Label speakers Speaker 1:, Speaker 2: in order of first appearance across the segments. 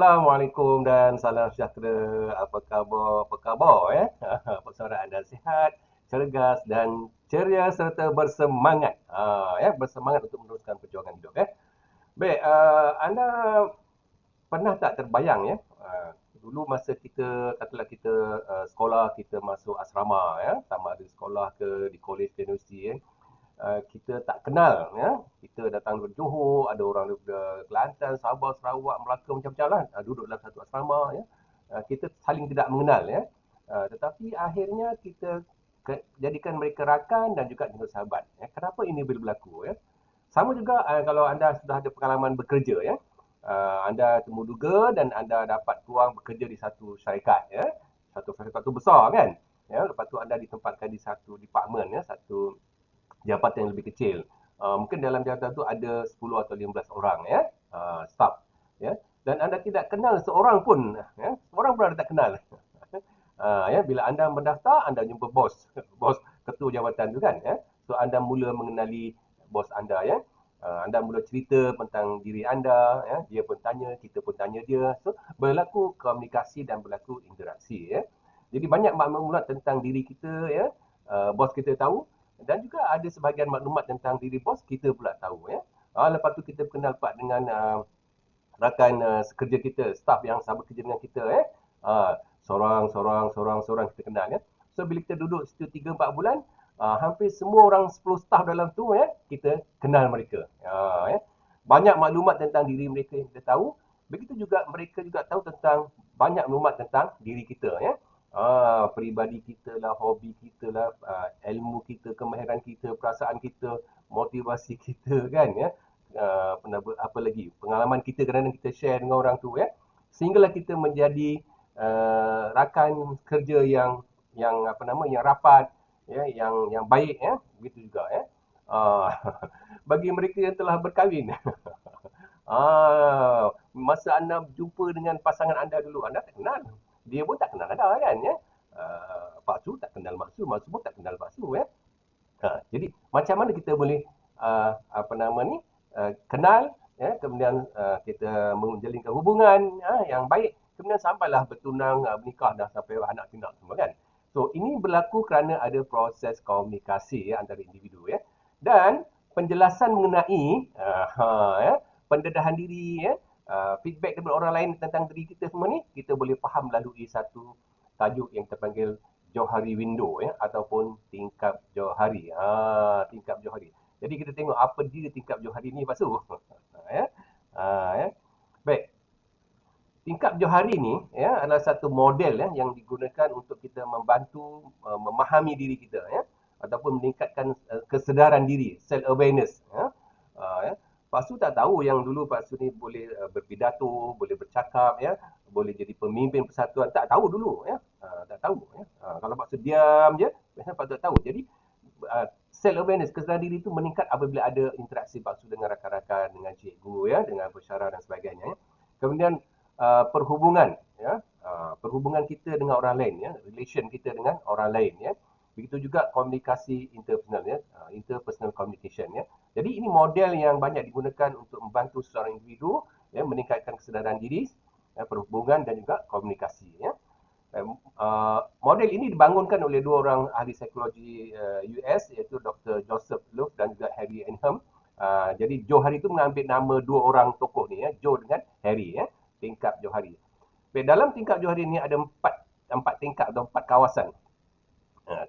Speaker 1: Assalamualaikum dan salam sejahtera. Apa khabar? Apa khabar ya? Apa suara anda sihat, cergas dan ceria serta bersemangat. Bersemangat untuk meneruskan perjuangan hidup ya. Baik, anda pernah tak terbayang ya? Dulu masa kita katalah kita sekolah, kita masuk asrama ya, sama ada sekolah ke di kolej ke universiti ya. Kita tak kenal ya. Kita datang dari Johor, ada orang daripada Kelantan, Sabah, Sarawak, Melaka macam-macam lah. Duduk dalam satu asrama ya. Kita saling tidak mengenal ya. Tetapi akhirnya kita jadikan mereka rakan dan juga jenis sahabat. Ya. Kenapa ini boleh berlaku ya? Sama juga kalau anda sudah ada pengalaman bekerja ya. Anda temu duga dan anda dapat peluang bekerja di satu syarikat ya. Satu syarikat tu besar kan. Ya, lepas tu anda ditempatkan di satu department ya, satu jabatan yang lebih kecil. Mungkin dalam jabatan itu ada 10 atau 15 orang ya, staff ya. Dan anda tidak kenal seorang pun ya, seorang pun anda tak kenal. Ya, bila anda mendaftar, anda jumpa bos, bos ketua jabatan tu kan ya. So anda mula mengenali bos anda ya. Anda mula cerita tentang diri anda ya, dia pun tanya, kita pun tanya dia. So berlaku komunikasi dan berlaku interaksi ya. Jadi banyak maklumat tentang diri kita ya. Bos kita tahu dan juga ada sebahagian maklumat tentang diri bos kita pula tahu ya. Lepas tu kita kenal pak dengan rakan sekerja kita, staff yang sama kerja dengan kita ya. Seorang kita kenal ya. So bila kita duduk situ 3-4 bulan, hampir semua orang 10 staff dalam tu ya, kita kenal mereka. Ya. Banyak maklumat tentang diri mereka yang kita tahu. Begitu juga mereka juga tahu tentang banyak maklumat tentang diri kita ya. Peribadi kita lah, hobi kita lah, ilmu kita, kemahiran kita, perasaan kita, motivasi kita kan ya. Apa lagi pengalaman kita kadang-kadang kita share dengan orang tu ya, sehinggalah kita menjadi rakan kerja yang apa nama yang rapat ya, yang baik ya, begitu juga ya. uh, Bagi mereka yang telah berkahwin, masa anda jumpa dengan pasangan anda dulu, anda tak kenal, dia pun tak kenal anda kan ya. Pak Su tak kenal Mak Su, Mak Su pun tak kenal Pak Su ya. Jadi macam mana kita boleh apa nama ni kenal ya, kemudian kita menjalinkan hubungan yang baik, kemudian sampailah bertunang, bernikah dan sampai anak pinak semua kan. So ini berlaku kerana ada proses komunikasi ya, antara individu ya, dan penjelasan mengenai ya, pendedahan diri ya, feedback daripada orang lain tentang diri kita semua ni, kita boleh faham melalui satu tajuk yang terpanggil Johari Window ya, ataupun tingkap Johari. Tingkap Johari. Jadi kita tengok apa dia tingkap Johari ni Pak Su. Ya. Ya. Baik. Tingkap Johari ni ya adalah satu model ya yang digunakan untuk kita membantu memahami diri kita ya, ataupun meningkatkan kesedaran diri, self awareness ya. Ya. Pak Su tak tahu yang dulu Pak Su ni boleh berpidato, boleh bercakap ya, boleh jadi pemimpin persatuan, tak tahu dulu ya. Tak tahu ya. Kalau Pak Su diam je, biasanya Pak Su tak tahu. Jadi self awareness, kesedaran diri itu meningkat apabila ada interaksi Pak Su dengan rakan-rakan, dengan cikgu ya, dengan pensyarah dan sebagainya ya. Kemudian perhubungan ya, perhubungan kita dengan orang lain ya, relation kita dengan orang lain ya. Begitu juga komunikasi interpersonal ya, interpersonal communication ya. Jadi ini model yang banyak digunakan untuk membantu seorang individu ya, meningkatkan kesedaran diri ya, perhubungan dan juga komunikasi ya. Model ini dibangunkan oleh dua orang ahli psikologi US, iaitu Dr. Joseph Luke dan juga Harry Enham. Jadi Johari itu mengambil nama dua orang tokoh ni ya, Joe dengan Harry ya, tingkap Johari. Dalam tingkap Johari ini ada empat tingkap atau empat kawasan.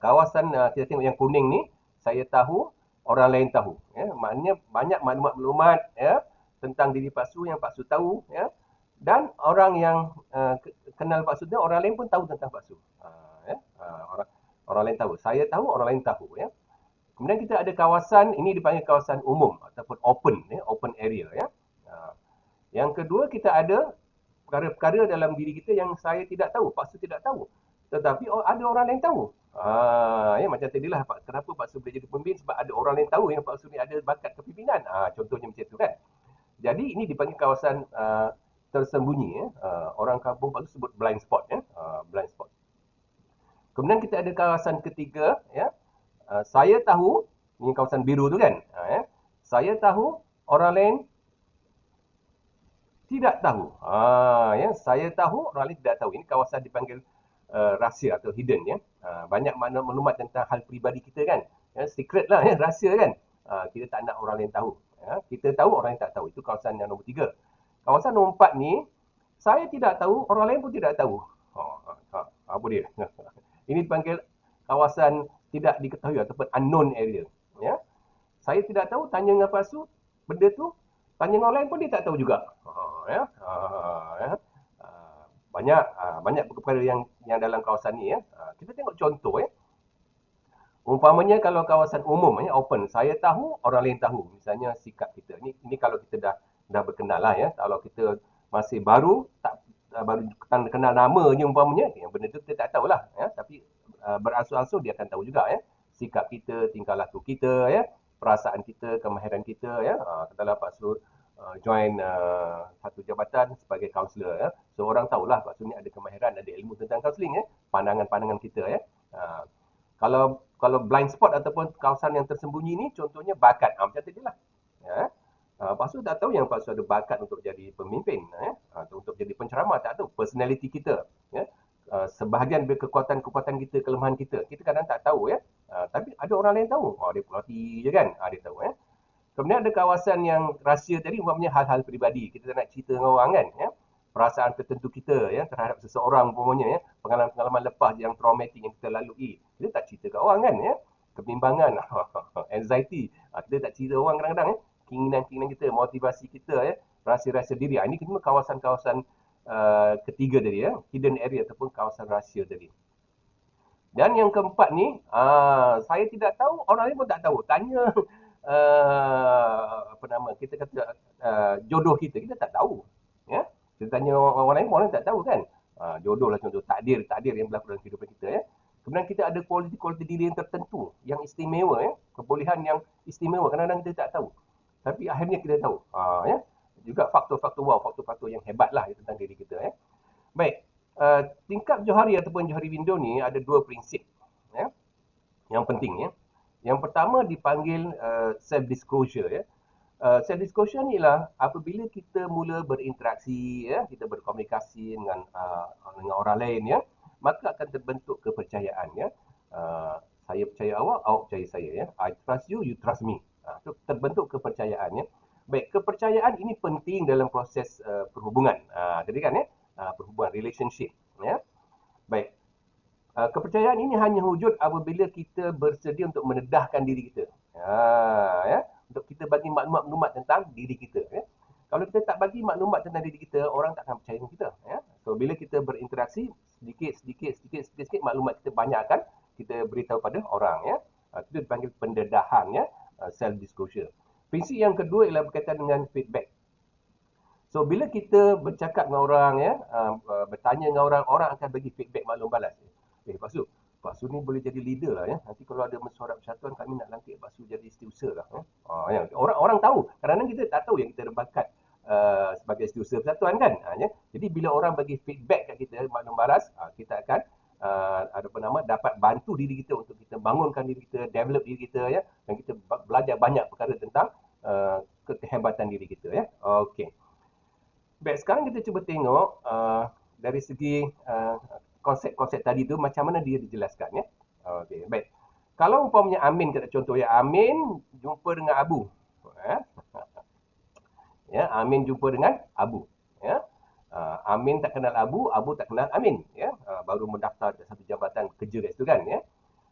Speaker 1: Kawasan kita tengok yang kuning ni, saya tahu, orang lain tahu ya. Maknanya banyak maklumat-maklumat ya tentang diri Pak Su yang Pak Su tahu ya, dan orang yang kenal Pak Su, orang lain pun tahu tentang Pak Su. Ya. Orang lain tahu, saya tahu, orang lain tahu ya. Kemudian kita ada kawasan, ini dipanggil kawasan umum ataupun open ya, open area ya. Yang kedua, kita ada perkara-perkara dalam diri kita yang saya tidak tahu, Pak Su tidak tahu, tetapi ada orang lain tahu. Ya, macam tadilah kenapa Pak Su boleh jadi pemimpin, sebab ada orang lain tahu yang Pak Su ni ada bakat kepimpinan. Contohnya macam tu kan. Jadi ini dipanggil kawasan tersembunyi ya. Orang kampung Pak Su sebut blind spot ya. Blind spot. Kemudian kita ada kawasan ketiga ya. Saya tahu, ini kawasan biru tu kan. Ya. Saya tahu, orang lain tidak tahu. Ya, saya tahu, orang lain tidak tahu. Ini kawasan dipanggil rahsia atau hidden ya. Banyak maklumat tentang hal peribadi kita kan. Ya, secret lah ya, rahsia kan. Kita tak nak orang lain tahu. Ya, kita tahu, orang lain tak tahu. Itu kawasan yang nombor 3. Kawasan nombor 4 ni, saya tidak tahu, orang lain pun tidak tahu. Apa dia? Ini dipanggil kawasan tidak diketahui ataupun unknown area. Ya. Saya tidak tahu, tanya dengan palsu, benda tu, tanya dengan orang lain pun dia tak tahu juga. Ya. Ya. Banyak banyak perkara yang dalam kawasan ni ya. Kita tengok contoh ya. Umpamanya kalau kawasan umum ya, open, saya tahu, orang lain tahu. Misalnya sikap kita. Ini kalau kita dah berkenal lah ya. Kalau kita masih baru, baru kenal nama je umpamanya, yang benda tu kita tak tahulah ya. Tapi beransur-ansur dia akan tahu juga ya. Sikap kita, tingkah laku kita ya, perasaan kita, kemahiran kita ya. Katalah Pak Sur join satu jabatan sebagai kaunselor ya. So orang tahulah Pak Sur ni ada kemahiran, ada ilmu tentang kaunseling ya. Pandangan-pandangan kita ya. Kalau blind spot ataupun kawasan yang tersembunyi ni contohnya bakat. Macam tadi lah. Ya. Pak Su tak tahu yang Pak Su ada bakat untuk jadi pemimpin, atau untuk jadi penceramah, tak tahu. Personality kita, ya. Sebahagian kekuatan-kekuatan kita, kelemahan kita, kita kadang tak tahu ya. Tapi ada orang lain tahu. Dia pelatih je kan, dia tahu ya. Kemudian ada kawasan yang rahsia tadi, umpamanya hal-hal peribadi. Kita tak nak cerita dengan orang kan, ya. Perasaan tertentu kita ya terhadap seseorang umpamanya ya, pengalaman-pengalaman lepas yang traumatik yang kita lalui. Kita tak cerita ke orang kan ya. Kebimbangan, anxiety, kita tak cerita orang kadang-kadang ya. Keinginan-keinginan kita, motivasi kita ya, rahsia-rahsia diri. Ini semua kawasan-kawasan ketiga tadi ya, hidden area ataupun kawasan rahsia tadi. Dan yang keempat ni, saya tidak tahu, orang lain pun tak tahu. Tanya apa nama, kita kata jodoh kita tak tahu. Ya, kita tanya orang lain, orang lain tak tahu kan. Jodoh lah contoh, takdir yang berlaku dalam kehidupan kita ya. Kemudian kita ada kualiti-kualiti diri yang tertentu, yang istimewa ya, kebolehan yang istimewa. Kadang-kadang kita tak tahu. Tapi akhirnya kita tahu. Ya. Juga faktor-faktor wow, faktor-faktor yang hebat lah tentang diri kita ya. Baik, tingkap Johari ataupun Johari Window ni ada dua prinsip ya, yang penting ya. Yang pertama dipanggil self-disclosure ya. Self-disclosure ni lah apabila kita mula berinteraksi ya, kita berkomunikasi dengan orang lain ya, maka akan terbentuk kepercayaan ya. Saya percaya awak, awak percaya saya ya. I trust you, you trust me. Itu terbentuk kepercayaan ya. Baik, kepercayaan ini penting dalam proses perhubungan. Jadi kan ya, perhubungan, relationship ya. Baik, kepercayaan ini hanya wujud apabila kita bersedia untuk mendedahkan diri kita. Ya, untuk kita bagi maklumat-maklumat tentang diri kita ya. Kalau kita tak bagi maklumat tentang diri kita, orang tak akan percaya dengan kita ya. So bila kita berinteraksi, sedikit maklumat kita banyak akan kita beritahu pada orang ya. Itu dipanggil pendedahan ya, self disclosure. Prinsip yang kedua ialah berkaitan dengan feedback. So bila kita bercakap dengan orang ya, bertanya dengan orang, orang akan bagi feedback maklum balas. Pak Su ni boleh jadi leader lah ya. Nanti kalau ada mesyuarat persatuan, kami nak lantik Pak Su jadi setiausaha lah. Ya. Orang tahu. Kadang-kadang kita tak tahu yang kita ada bakat sebagai setiausaha persatuan kan. Ya. Jadi bila orang bagi feedback kat kita, maklum balas, kita akan dapat bantu diri kita untuk kita bangunkan diri kita, develop diri kita ya, dan kita belajar banyak perkara tentang kehebatan diri kita ya. Okey. Baik, sekarang kita cuba tengok dari segi konsep-konsep tadi tu macam mana dia dijelaskan ya. Okey, baik. Kalau umpamanya Amin kata contoh ya, Amin jumpa dengan Abu. Ya, Amin jumpa dengan Abu ya. Amin tak kenal Abu, Abu tak kenal Amin ya. Baru mendaftar ke satu jabatan kerja kat situ kan ya.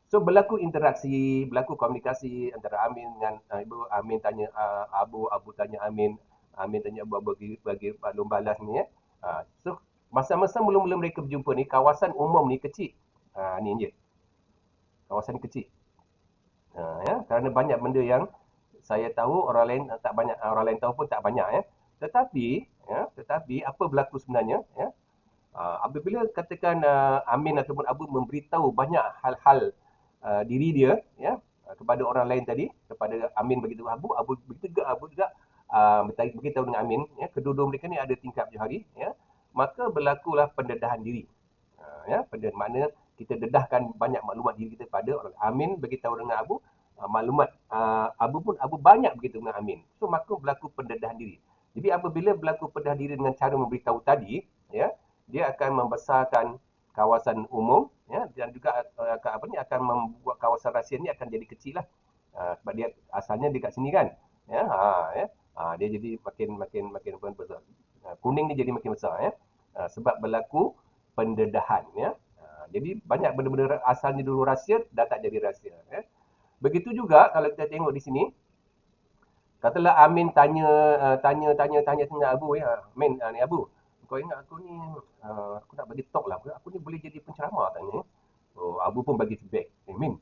Speaker 1: So berlaku interaksi, berlaku komunikasi antara Amin dengan Ibu. Amin tanya Abu, Abu tanya Amin, Amin tanya Abu, bagi maklum balas ni ya. So masa-masa mula-mula mereka berjumpa ni, kawasan umum ni kecil. Ni je. Kawasan kecil. Ya, kerana banyak benda yang saya tahu, orang lain tak banyak, orang lain tahu pun tak banyak ya. Tetapi apa berlaku sebenarnya ya? Apabila katakan Amin ataupun Abu memberitahu banyak hal-hal diri dia ya, kepada orang lain tadi, kepada Amin begitu Abu begitu juga Abu juga beritahu dengan Amin ya, kedua-dua mereka ni ada tingkap Johari ya, maka berlakulah pendedahan diri. Ya, maknanya kita dedahkan banyak maklumat diri kita pada orang. Amin beritahu dengan Abu maklumat, Abu banyak begitu dengan Amin. So maka berlaku pendedahan diri. Jadi apabila berlaku pendedahan diri dengan cara memberitahu tadi, ya, dia akan membesarkan kawasan umum, ya, dan juga akan membuat kawasan rahsia ni akan jadi kecil lah. Sebab dia asalnya dekat sini kan. Ya, ya. Dia jadi makin besar. Kuning ni jadi makin besar, ya. Sebab berlaku pendedahan, ya. Jadi banyak benda-benda asalnya dulu rahsia dah tak jadi rahsia, ya. Begitu juga kalau kita tengok di sini, katalah Amin tanya dengan Abu, ya. Amin, ni Abu, kau ingat aku ni, aku nak bagi talk lah. Aku ni boleh jadi penceramah tanya. Oh, Abu pun bagi feedback. Min,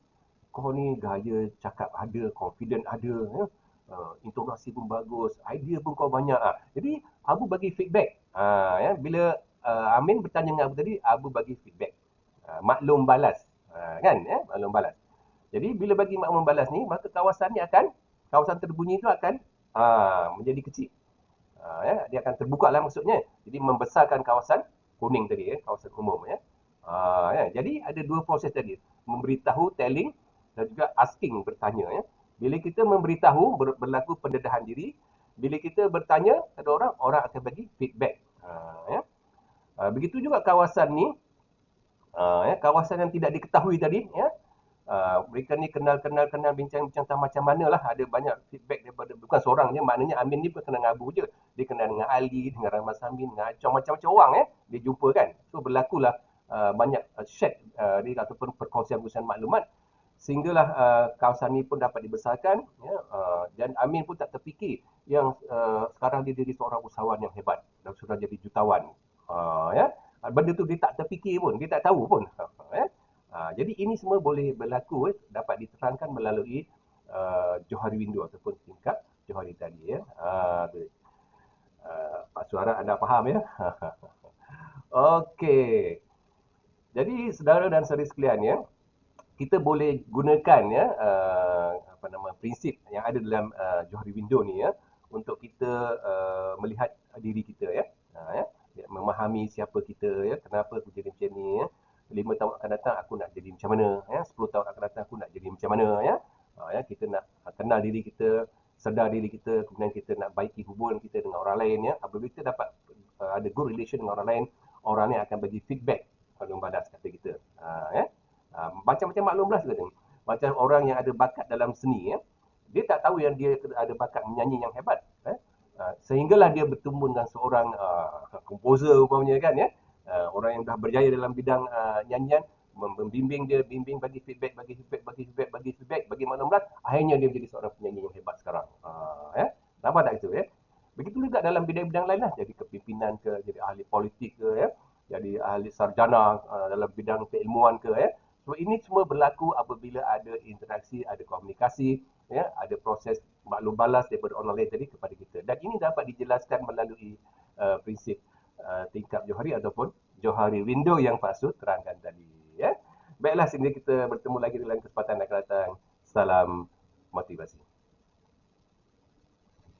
Speaker 1: kau ni gaya cakap ada, confident ada, ya. Intonasi pun bagus, idea pun kau banyak. Jadi Abu bagi feedback. Ya, bila Amin bertanya dengan Abu tadi, Abu bagi feedback. Maklum balas. Kan, ya, maklum balas. Jadi bila bagi maklum balas ni, maka kawasan terbunyi itu akan menjadi kecil. Ya, dia akan terbuka lah maksudnya. Jadi membesarkan kawasan kuning tadi, ya, kawasan umum, ya. Ya. Jadi ada dua proses tadi, memberitahu, telling, dan juga asking, bertanya, ya. Bila kita memberitahu, berlaku pendedahan diri. Bila kita bertanya kepada orang, orang akan bagi feedback. Ya. Begitu juga kawasan ni, ya, kawasan yang tidak diketahui tadi, ya. Mereka ni kenal bincang-bincang macam mana lah, ada banyak feedback daripada bukan seorang je, maknanya Amin ni pun kenal dengan Abu je, dia kenal dengan Ali, dengan Rahmat Samin, dengan Acong, macam-macam orang, dia jumpa kan. So berlakulah banyak share dia ataupun perkongsian maklumat, sehinggalah kawasan ni pun dapat dibesarkan, ya. Dan Amin pun tak terfikir yang sekarang dia jadi seorang usahawan yang hebat dan sudah jadi jutawan, ya. Benda tu dia tak terfikir pun, dia tak tahu pun, ya. Jadi ini semua boleh berlaku, dapat diterangkan melalui Johari window ataupun tingkap Johari tadi, ya. Pak Suara anda faham, ya? Okey. Jadi saudara dan saudari sekalian, ya, kita boleh gunakan, ya, prinsip yang ada dalam Johari window ni, ya, untuk kita melihat diri kita, ya. Ya, memahami siapa kita, ya, kenapa aku jadi macam ni, ya. 5 tahun akan datang aku nak jadi macam mana, ya. 10 tahun akan datang aku nak jadi macam mana, ya. Ya, kita nak kenal diri kita, sedar diri kita, kemudian kita nak baiki hubungan kita dengan orang lain, ya. Apabila kita dapat ada good relation dengan orang lain, orang ni akan bagi feedback maklum balas kata kita. Ya. Macam-macam maklum balas kita. Macam orang yang ada bakat dalam seni, ya. Dia tak tahu yang dia ada bakat menyanyi yang hebat, ya. Sehinggalah dia bertemu dengan seorang komposer umpamanya kan, ya. Orang yang dah berjaya dalam bidang nyanyian, membimbing dia, bagi feedback, bagi maklum berat, akhirnya dia menjadi seorang penyanyi yang hebat sekarang. Ya. Nampak tak itu, ya? Begitu juga dalam bidang-bidang lain lah, jadi kepimpinan ke, jadi ahli politik ke, ya, jadi ahli sarjana dalam bidang keilmuan ke, ya. So ini semua berlaku apabila ada interaksi, ada komunikasi, ya, ada proses maklum balas daripada orang lain tadi kepada kita. Dan ini dapat dijelaskan melalui prinsip tingkap Johari ataupun Johari window yang Pak Su terangkan tadi, ya. Baiklah, sehingga kita bertemu lagi dalam kesempatan akan datang. Salam motivasi.